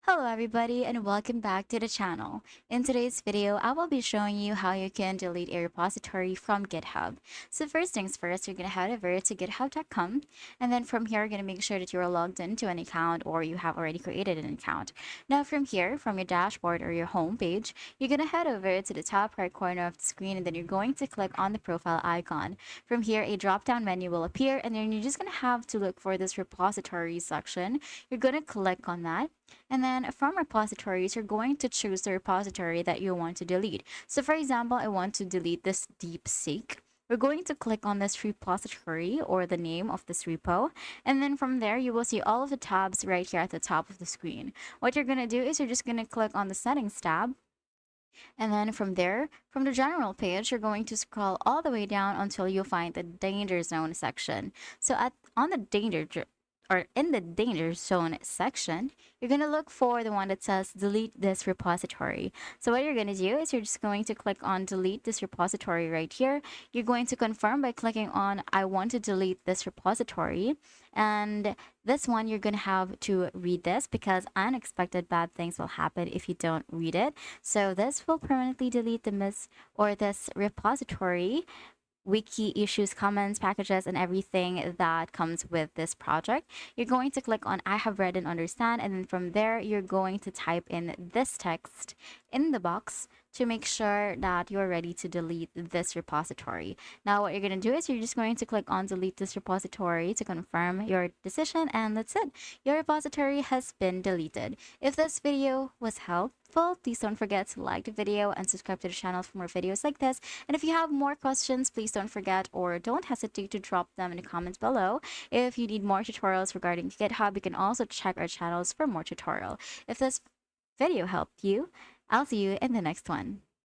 Hello everybody and welcome back to the channel. In today's video, I will be showing you how you can delete a repository from GitHub. So first things first, you're going to head over to github.com, and then from here, you're going to make sure that you're logged into an account or you have already created an account. Now from here, from your dashboard or your home page, you're going to head over to the top right corner of the screen, and then you're going to click on the profile icon. From here, a drop-down menu will appear, and then you're just going to have to look for this repository section. You're going to click on that. And then from repositories, you're going to choose the repository that you want to delete. So for example, I want to delete this DeepSeek. We're going to click on this repository or the name of this repo. And then from there, you will see all of the tabs right here at the top of the screen. What you're going to do is you're just going to click on the settings tab. And then from there, from the general page, you're going to scroll all the way down until you find the danger zone section. So on the in the danger zone section, you're going to look for the one that says delete this repository. So what you're going to do is you're just going to click on delete this repository right here. You're going to confirm by clicking on I want to delete this repository. And this one, you're going to have to read this because unexpected bad things will happen if you don't read it. So this will permanently delete this repository, wiki issues, comments, packages, and everything that comes with this project. You're going to click on I have read and understand, and then from there, you're going to type in this text in the box to make sure that you're ready to delete this repository. Now, what you're going to do is you're just going to click on delete this repository to confirm your decision, and that's it. Your repository has been deleted. If this video was helpful, please don't forget to like the video and subscribe to the channel for more videos like this. And if you have more questions, please don't forget or don't hesitate to drop them in the comments below. If you need more tutorials regarding GitHub, you can also check our channels for more tutorial. If this video helped you, I'll see you in the next one.